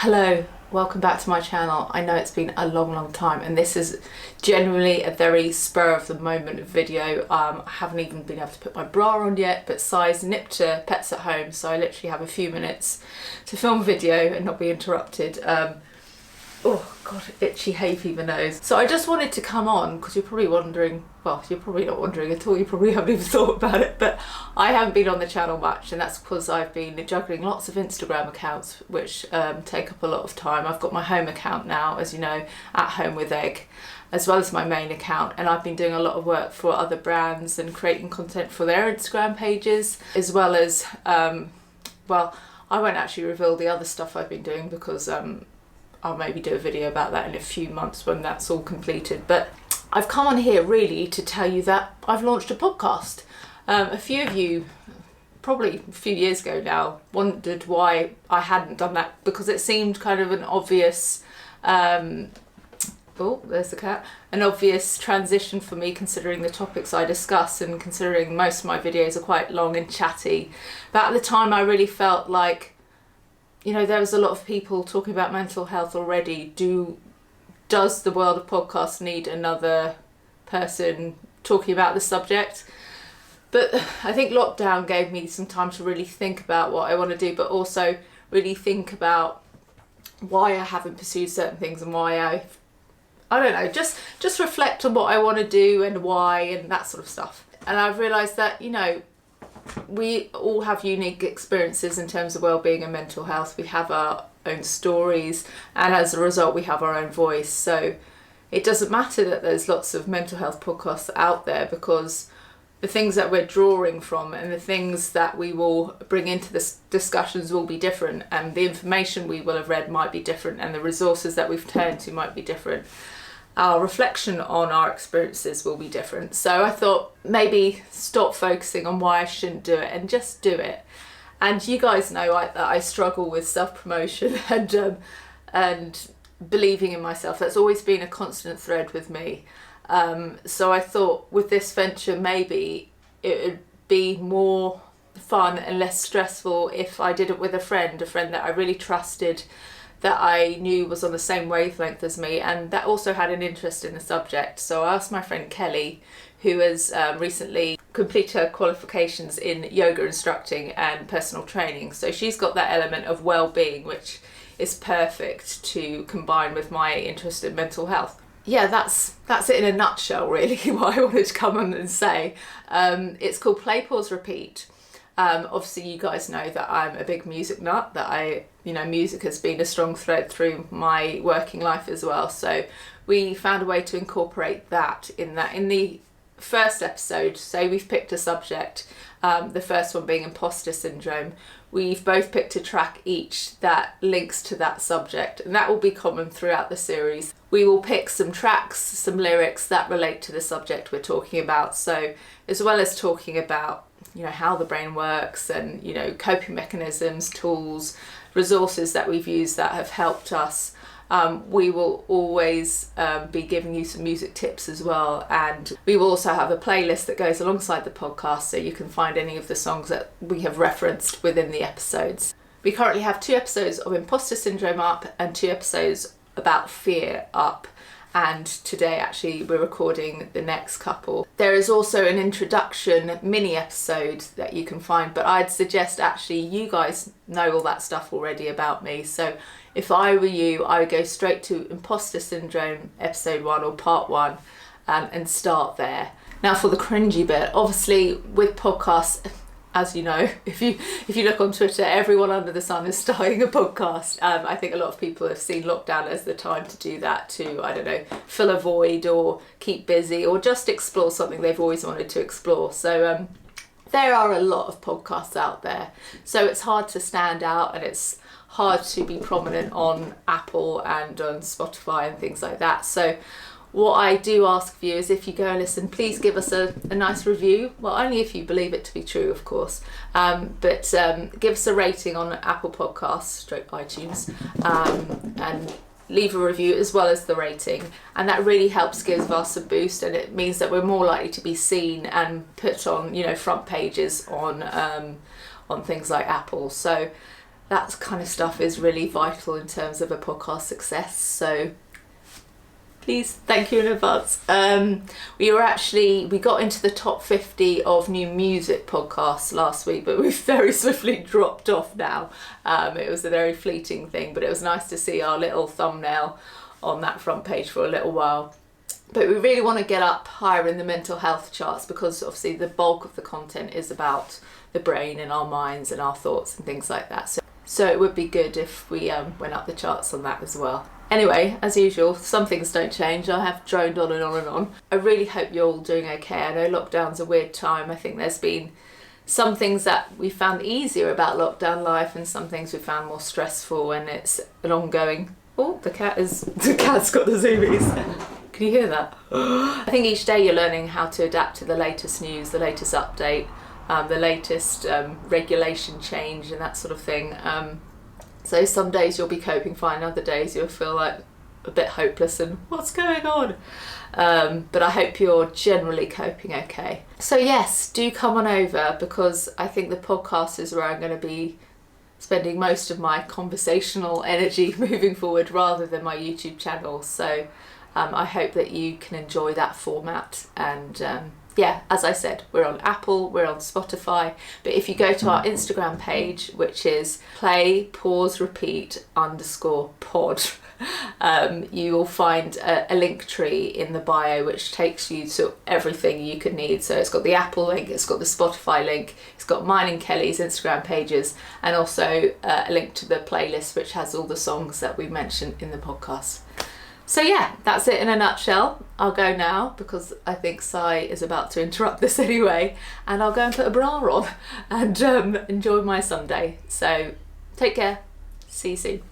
Hello, welcome back to my channel. I know it's been a long time and this is generally a very spur of the moment video. I haven't even been able to put my bra on yet, but Si's nipped to Pets at Home, so I literally have a few minutes to film a video and not be interrupted. Oh god, itchy hay fever nose. So I just wanted to come on because you're probably wondering, well, you're probably not wondering at all, you probably haven't even thought about it, but I haven't been on the channel much, and that's because I've been juggling lots of Instagram accounts which take up a lot of time. I've got my home account now, as you know, At Home with Egg, as well as my main account, and I've been doing a lot of work for other brands and creating content for their Instagram pages, as well as, well, I won't actually reveal the other stuff I've been doing because I'll maybe do a video about that in a few months when that's all completed. But I've come on here really to tell you that I've launched a podcast. A few of you, probably a few years ago now, wondered why I hadn't done that, because it seemed kind of an obvious, oh, there's the cat, an obvious transition for me considering the topics I discuss and considering most of my videos are quite long and chatty. But at the time I really felt like, you know, there was a lot of people talking about mental health already. Does the world of podcasts need another person talking about the subject? But I think lockdown gave me some time to really think about what I want to do, but also really think about why I haven't pursued certain things and why I don't know, just reflect on what I want to do and why and that sort of stuff. And I've realised that, you know, we all have unique experiences in terms of well-being and mental health. We have our own stories, and as a result we have our own voice. So it doesn't matter that there's lots of mental health podcasts out there, because the things that we're drawing from and the things that we will bring into the discussions will be different, and the information we will have read might be different, and the resources that we've turned to might be different. Our reflection on our experiences will be different. So I thought maybe stop focusing on why I shouldn't do it and just do it. And you guys know that I struggle with self-promotion and believing in myself. That's always been a constant thread with me. So I thought with this venture maybe it would be more fun and less stressful if I did it with a friend that I really trusted, that I knew was on the same wavelength as me, and that also had an interest in the subject. So I asked my friend Kelly, who has recently completed her qualifications in yoga instructing and personal training. So she's got that element of well-being, which is perfect to combine with my interest in mental health. Yeah, that's it in a nutshell, really, what I wanted to come on and say. It's called Play, Pause, Repeat. Obviously you guys know that I'm a big music nut, that music has been a strong thread through my working life as well. So we found a way to incorporate that in the first episode. So we've picked a subject, the first one being imposter syndrome. We've both picked a track each that links to that subject, and that will be common throughout the series. We will pick some tracks, some lyrics that relate to the subject we're talking about. So as well as talking about, you know, how the brain works and, you know, coping mechanisms, tools, resources that we've used that have helped us, we will always be giving you some music tips as well, and we will also have a playlist that goes alongside the podcast, so you can find any of the songs that we have referenced within the episodes. We currently have 2 episodes of imposter syndrome up and 2 episodes about fear up, and today actually we're recording the next couple. There is also an introduction mini episode that you can find, but I'd suggest actually you guys know all that stuff already about me. So if I were you, I would go straight to imposter syndrome episode 1 or part 1 and start there. Now for the cringy bit, obviously with podcasts, as you know, if you look on Twitter, everyone under the sun is starting a podcast. I think a lot of people have seen lockdown as the time to do that, to, I don't know, fill a void or keep busy or just explore something they've always wanted to explore. So there are a lot of podcasts out there. So it's hard to stand out, and it's hard to be prominent on Apple and on Spotify and things like that. So what I do ask of you is, if you go and listen, please give us a nice review. Well, only if you believe it to be true, of course. But give us a rating on Apple Podcasts, /iTunes, and leave a review as well as the rating. And that really helps give us a boost, and it means that we're more likely to be seen and put on, you know, front pages on things like Apple. So that kind of stuff is really vital in terms of a podcast success. So please, thank you in advance. We got into the top 50 of new music podcasts last week, but we've very swiftly dropped off now. It was a very fleeting thing, but it was nice to see our little thumbnail on that front page for a little while. But we really want to get up higher in the mental health charts, because obviously the bulk of the content is about the brain and our minds and our thoughts and things like that. So it would be good if we went up the charts on that as well. Anyway, as usual, some things don't change. I have droned on and on and on. I really hope you're all doing okay. I know lockdown's a weird time. I think there's been some things that we found easier about lockdown life and some things we found more stressful, and it's an ongoing... Oh, the cat's got the zoomies. Can you hear that? I think each day you're learning how to adapt to the latest news, the latest update, the latest regulation change and that sort of thing. So some days you'll be coping fine, other days you'll feel like a bit hopeless and what's going on? But I hope you're generally coping okay. So yes, do come on over, because I think the podcast is where I'm going to be spending most of my conversational energy moving forward, rather than my YouTube channel. So I hope that you can enjoy that format. And yeah, as I said, we're on Apple, we're on Spotify, but if you go to our Instagram page, which is play_pause_repeat_pod, you will find a link tree in the bio which takes you to everything you could need. So it's got the Apple link, it's got the Spotify link, it's got mine and Kelly's Instagram pages, and also a link to the playlist which has all the songs that we mentioned in the podcast. So yeah, that's it in a nutshell. I'll go now because I think Sai is about to interrupt this anyway, and I'll go and put a bra on and enjoy my Sunday. So take care. See you soon.